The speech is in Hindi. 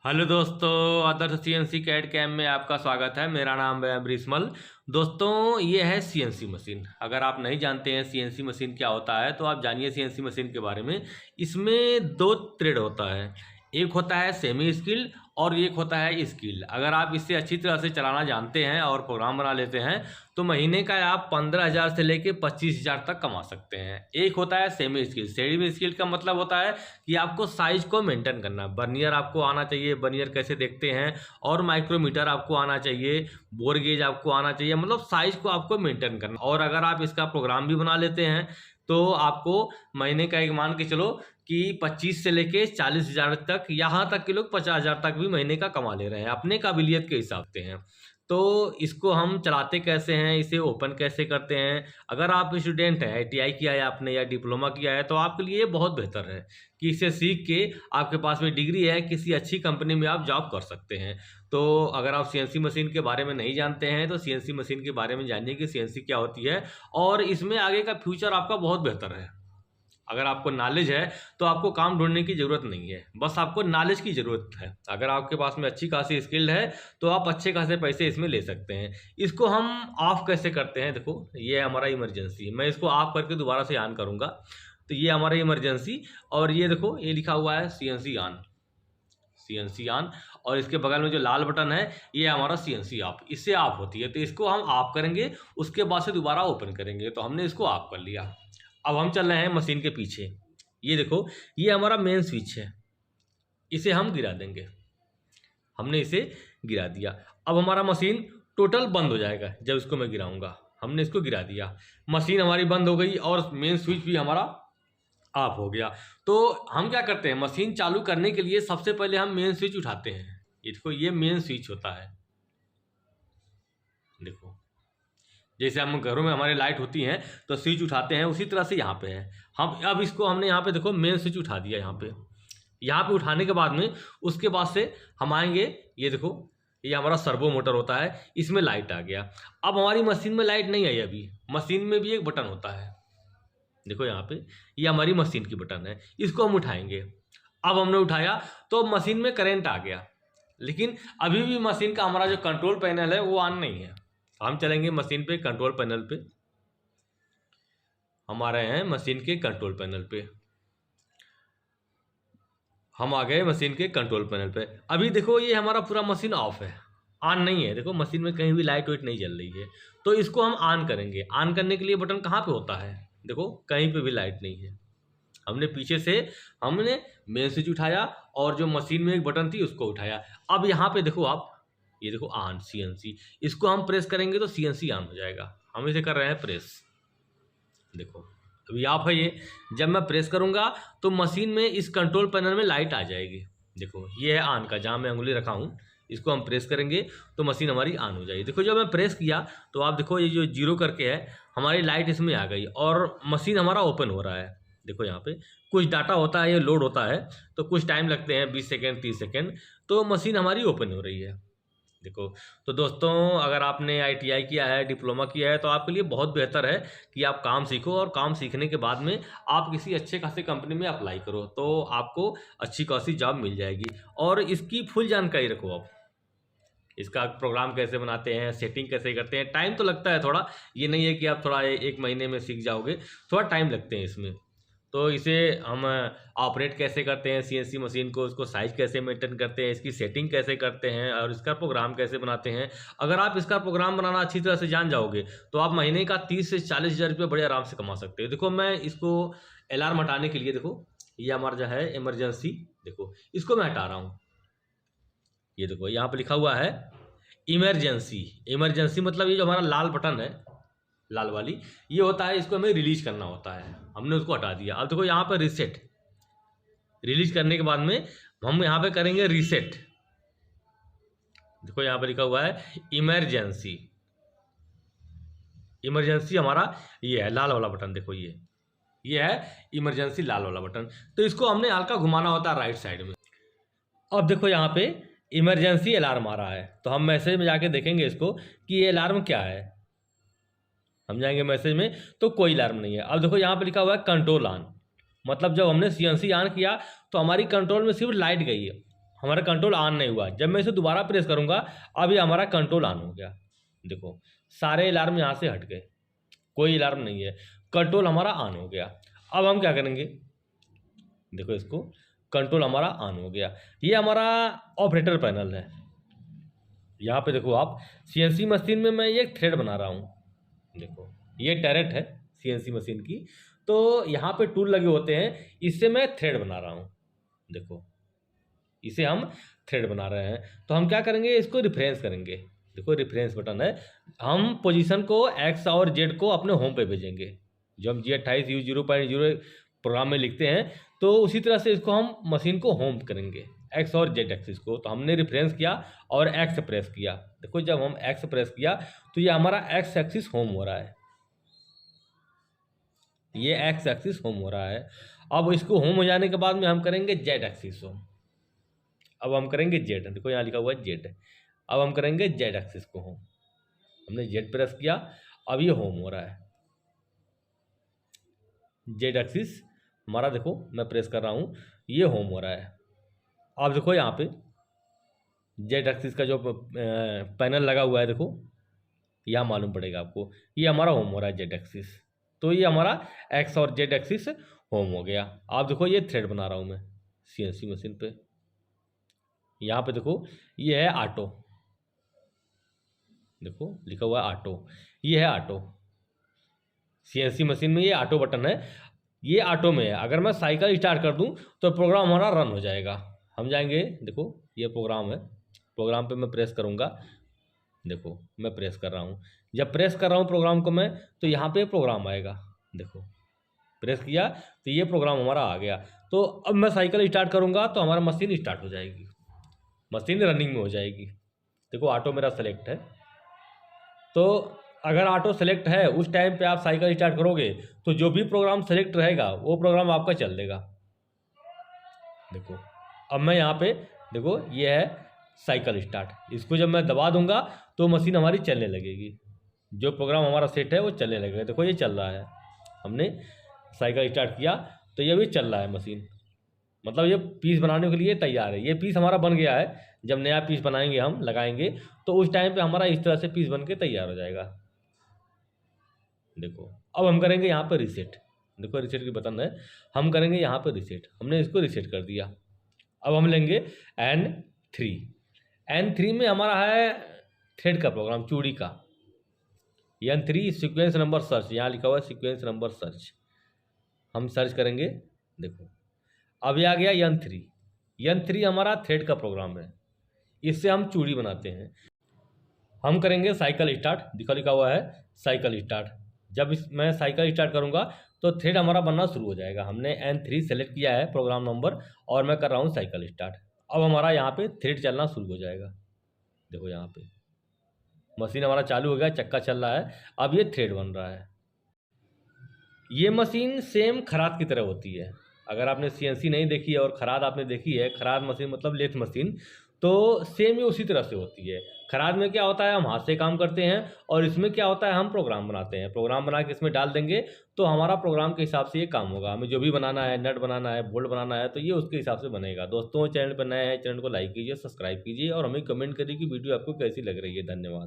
हेलो दोस्तों, आदर्श सीएनसी कैड कैम में आपका स्वागत है। मेरा नाम है अमरीशमल। दोस्तों, ये है सीएनसी मशीन। अगर आप नहीं जानते हैं सीएनसी मशीन क्या होता है तो आप जानिए सीएनसी मशीन के बारे में। इसमें दो थ्रेड होता है, एक होता है सेमी स्किल्ड और एक होता है स्किल्ड। अगर आप इसे अच्छी तरह से चलाना जानते हैं और प्रोग्राम बना लेते हैं तो महीने का आप 15,000 से लेके 25,000 तक कमा सकते हैं। एक होता है सेमी स्किल्ड। सेमी स्किल्ड का मतलब होता है कि आपको साइज को मेंटेन करना। बर्नियर आपको आना चाहिए, बर्नियर कैसे देखते हैं, और माइक्रोमीटर आपको आना चाहिए, बोर गेज आपको आना चाहिए, मतलब साइज को आपको मेंटेन करना। और अगर आप इसका प्रोग्राम भी बना लेते हैं तो आपको महीने का एक मान के चलो कि 25 से लेके 40,000 तक, यहाँ तक के लोग 50,000 तक भी महीने का कमा ले रहे हैं अपने काबिलियत के हिसाब से हैं। तो इसको हम चलाते कैसे हैं, इसे ओपन कैसे करते हैं। अगर आप स्टूडेंट हैं, आईटीआई किया है आपने या डिप्लोमा किया है तो आपके लिए बहुत बेहतर है कि इसे सीख के आपके पास में डिग्री है, किसी अच्छी कंपनी में आप जॉब कर सकते हैं। तो अगर आप सीएनसी मशीन के बारे में नहीं जानते हैं तो सीएनसी मशीन के बारे में जानिए कि सीएनसी क्या होती है, और इसमें आगे का फ्यूचर आपका बहुत बेहतर है। अगर आपको नॉलेज है तो आपको काम ढूंढने की ज़रूरत नहीं है, बस आपको नॉलेज की ज़रूरत है। अगर आपके पास में अच्छी खासी स्किल्ड है तो आप अच्छे खासे पैसे इसमें ले सकते हैं। इसको हम ऑफ कैसे करते हैं, देखो ये हमारा इमरजेंसी। मैं इसको ऑफ करके दोबारा से ऑन करूँगा तो ये हमारा इमरजेंसी, और ये देखो ये लिखा हुआ है सीएनसी ऑन, सीएनसी ऑन। और इसके बगल में जो लाल बटन है ये हमारा सीएनसी ऑफ, इससे ऑफ होती है। तो इसको हम ऑफ करेंगे, उसके बाद से दोबारा ओपन करेंगे। तो हमने इसको ऑफ कर लिया। अब हम चल रहे हैं मशीन के पीछे। ये देखो ये हमारा मेन स्विच है, इसे हम गिरा देंगे। हमने इसे गिरा दिया। अब हमारा मशीन टोटल बंद हो जाएगा जब इसको मैं गिराऊंगा। हमने इसको गिरा दिया, मशीन हमारी बंद हो गई और मेन स्विच भी हमारा ऑफ हो गया। तो हम क्या करते हैं, मशीन चालू करने के लिए सबसे पहले हम मेन स्विच उठाते हैं। ये देखो ये मेन स्विच होता है। देखो जैसे हम घरों में हमारे लाइट होती हैं तो स्विच उठाते हैं, उसी तरह से यहाँ पे है। हम अब इसको हमने यहाँ पे देखो मेन स्विच उठा दिया। यहाँ पे उठाने के बाद में उसके बाद से हम आएंगे। ये देखो ये हमारा सर्वो मोटर होता है, इसमें लाइट आ गया। अब हमारी मशीन में लाइट नहीं आई, अभी मशीन में भी एक बटन होता है। देखो यहाँ पे ये हमारी मशीन की बटन है, इसको हम उठाएंगे। अब हमने उठाया तो मशीन में करंट आ गया, लेकिन अभी भी मशीन का हमारा जो कंट्रोल पैनल है वो ऑन नहीं है। हम चलेंगे मशीन पे, कंट्रोल पैनल पे। हम आ रहे हैं मशीन के कंट्रोल पैनल पे। हम आ गए मशीन के कंट्रोल पैनल पे। अभी देखो ये हमारा पूरा मशीन ऑफ है, ऑन नहीं है। देखो मशीन में कहीं भी लाइट वाइट नहीं जल रही है। तो इसको हम ऑन करेंगे। ऑन करने के लिए बटन कहाँ पे होता है, देखो कहीं पे भी लाइट नहीं है। हमने पीछे से हमने मेन स्विच उठाया और जो मशीन में एक बटन थी उसको उठाया। अब यहाँ पे देखो आप, ये देखो ऑन सीएनसी, इसको हम प्रेस करेंगे तो सीएनसी ऑन हो जाएगा। हम इसे कर रहे हैं प्रेस। देखो अभी ऑफ है ये। जब मैं प्रेस करूंगा तो मशीन में इस कंट्रोल पैनल में लाइट आ जाएगी। देखो ये है ऑन का, जहाँ मैं उंगली रखा हूँ इसको हम प्रेस करेंगे तो मशीन हमारी ऑन हो जाएगी। देखो जब मैं प्रेस किया तो आप देखो ये जो जीरो करके है हमारी लाइट इसमें आ गई और मशीन हमारा ओपन हो रहा है। देखो यहाँ पे कुछ डाटा होता है, ये लोड होता है तो कुछ टाइम लगते हैं, 20 सेकेंड 30 सेकेंड, तो मशीन हमारी ओपन हो रही है। देखो तो दोस्तों, अगर आपने आईटीआई किया है, डिप्लोमा किया है तो आपके लिए बहुत बेहतर है कि आप काम सीखो, और काम सीखने के बाद में आप किसी अच्छे खासे कंपनी में अप्लाई करो तो आपको अच्छी खासी जॉब मिल जाएगी। और इसकी फुल जानकारी रखो आप, इसका प्रोग्राम कैसे बनाते हैं, सेटिंग कैसे करते हैं। टाइम तो लगता है थोड़ा, ये नहीं है कि आप थोड़ा एक महीने में सीख जाओगे, थोड़ा टाइम लगते हैं इसमें। तो इसे हम ऑपरेट कैसे करते हैं सीएनसी मशीन को, उसको साइज कैसे मेंटेन करते हैं, इसकी सेटिंग कैसे करते हैं, और इसका प्रोग्राम कैसे बनाते हैं। अगर आप इसका प्रोग्राम बनाना अच्छी तरह से जान जाओगे तो आप महीने का 30 से 40,000 रुपये बड़े आराम से कमा सकते हो। देखो मैं इसको अलार्म हटाने के लिए, देखो ये हमारा जो है इमरजेंसी, देखो इसको मैं हटा रहा हूँ। ये देखो यहाँ पर लिखा हुआ है इमरजेंसी। इमरजेंसी मतलब ये जो हमारा लाल बटन है, लाल वाली, ये होता है, इसको हमें रिलीज करना होता है। हमने उसको हटा दिया। अब देखो यहाँ पर रिसेट, रिलीज करने के बाद में हम यहाँ पे करेंगे रीसेट। देखो यहाँ पर लिखा हुआ है इमरजेंसी। इमरजेंसी हमारा ये है लाल वाला बटन, देखो ये है इमरजेंसी लाल वाला बटन। तो इसको हमने हल्का घुमाना होता है राइट साइड में। अब देखो यहाँ पे इमरजेंसी अलार्म आ रहा है, तो हम मैसेज में जाके देखेंगे इसको कि ये अलार्म क्या है। हम जाएंगे मैसेज में तो कोई अलार्म नहीं है। अब देखो यहाँ पे लिखा हुआ है कंट्रोल ऑन, मतलब जब हमने सीएनसी ऑन किया तो हमारी कंट्रोल में सिर्फ लाइट गई है, हमारा कंट्रोल ऑन नहीं हुआ। जब मैं इसे दोबारा प्रेस करूँगा, अब ये हमारा कंट्रोल ऑन हो गया। देखो सारे अलार्म यहाँ से हट गए, कोई अलार्म नहीं है, कंट्रोल हमारा ऑन हो गया। अब हम क्या करेंगे, देखो इसको, कंट्रोल हमारा ऑन हो गया। ये हमारा ऑपरेटर पैनल है। यहाँ पे देखो आप, सीएनसी मशीन में मैं ये थ्रेड बना रहा हूँ। देखो ये टैरेट है सीएनसी मशीन की, तो यहाँ पे टूल लगे होते हैं, इससे मैं थ्रेड बना रहा हूँ। देखो इसे हम थ्रेड बना रहे हैं। तो हम क्या करेंगे, इसको रिफरेंस करेंगे। देखो रिफरेंस बटन है, हम पोजीशन को एक्स और जेड को अपने होम पे भेजेंगे। जो हम G28U0.0 प्रोग्राम में लिखते हैं, तो उसी तरह से इसको हम मशीन को होम करेंगे, एक्स और जेड एक्सिस को। तो हमने रिफरेंस किया और एक्स प्रेस किया। देखो जब हम एक्स प्रेस किया तो ये हमारा एक्स एक्सिस होम हो रहा है, ये एक्स एक्सिस होम हो रहा है। अब इसको होम हो जाने के बाद में हम करेंगे जेड एक्सिस होम। अब हम करेंगे जेड, देखो यहाँ लिखा हुआ है जेड। अब हम करेंगे जेड एक्सिस को होम। हमने जेड प्रेस किया, अब ये होम हो रहा है जेड एक्सिस हमारा। देखो मैं प्रेस कर रहा हूँ, ये होम हो रहा है। आप देखो यहाँ पे जेड एक्सिस का जो पैनल लगा हुआ है, देखो यहाँ मालूम पड़ेगा आपको, ये हमारा होम हो रहा है जेड एक्सिस। तो ये हमारा एक्स और जेड एक्सिस होम हो गया। आप देखो ये थ्रेड बना रहा हूँ मैं सीएनसी मशीन पे। यहाँ पे देखो ये है ऑटो, देखो लिखा हुआ है ऑटो, ये है ऑटो। सीएनसी मशीन में ये ऑटो बटन है, ये ऑटो में है। अगर मैं साइकिल स्टार्ट कर दूं तो प्रोग्राम हमारा रन हो जाएगा। हम जाएंगे, देखो ये प्रोग्राम है, प्रोग्राम पे मैं प्रेस करूंगा। देखो मैं प्रेस कर रहा हूँ, जब प्रेस कर रहा हूँ प्रोग्राम को मैं, तो यहाँ पे प्रोग्राम आएगा। देखो प्रेस किया तो ये प्रोग्राम हमारा आ गया। तो अब मैं साइकिल स्टार्ट करूँगा तो हमारा मशीन स्टार्ट हो जाएगी, मशीन रनिंग में हो जाएगी। देखो ऑटो मेरा सेलेक्ट है, तो अगर ऑटो सेलेक्ट है उस टाइम पे आप साइकिल स्टार्ट करोगे तो जो भी प्रोग्राम सेलेक्ट रहेगा वो प्रोग्राम आपका चल देगा। देखो अब मैं यहाँ पे, देखो ये है साइकिल स्टार्ट, इसको जब मैं दबा दूंगा तो मशीन हमारी चलने लगेगी। जो प्रोग्राम हमारा सेट है वो चलने लगेगा। देखो ये चल रहा है, हमने साइकिल स्टार्ट किया तो ये भी चल रहा है मशीन, मतलब ये पीस बनाने के लिए तैयार है। ये पीस हमारा बन गया है, जब नया पीस बनाएंगे हम लगाएंगे तो उस टाइम पे हमारा इस तरह से पीस बन के तैयार हो जाएगा। देखो अब हम करेंगे यहाँ पे रीसेट। देखो रीसेट की बटन है, हम करेंगे यहाँ पे रीसेट। हमने इसको रीसेट कर दिया। अब हम लेंगे N3। N3 में हमारा है थ्रेड का प्रोग्राम, चूड़ी का। N3 सीक्वेंस नंबर सर्च, यहाँ लिखा हुआ है सीक्वेंस नंबर सर्च। हम सर्च करेंगे, देखो अब ये आ गया N3। N3 हमारा थ्रेड का प्रोग्राम है, इससे हम चूड़ी बनाते हैं। हम करेंगे साइकिल स्टार्ट, लिखा हुआ है साइकिल स्टार्ट। जब मैं साइकिल स्टार्ट करूंगा तो थ्रेड हमारा बनना शुरू हो जाएगा। हमने N3 सेलेक्ट किया है प्रोग्राम नंबर, और मैं कर रहा हूँ साइकिल स्टार्ट। अब हमारा यहाँ पे थ्रेड चलना शुरू हो जाएगा। देखो यहाँ पे मशीन हमारा चालू हो गया, चक्का चल रहा है, अब ये थ्रेड बन रहा है। ये मशीन सेम खराद की तरह होती है। अगर आपने सीएनसी नहीं देखी है और खराद आपने देखी है, खराद मशीन मतलब लेथ मशीन, तो सेम ये उसी तरह से होती है। खराद में क्या होता है, हम हाथ से काम करते हैं, और इसमें क्या होता है, हम प्रोग्राम बनाते हैं। प्रोग्राम बना के इसमें डाल देंगे तो हमारा प्रोग्राम के हिसाब से ये काम होगा। हमें जो भी बनाना है, नट बनाना है, बोल्ट बनाना है, तो ये उसके हिसाब से बनेगा। दोस्तों चैनल पर नए हैं, चैनल को लाइक कीजिए, सब्सक्राइब कीजिए, और हमें कमेंट करिए कि वीडियो आपको कैसी लग रही है। धन्यवाद।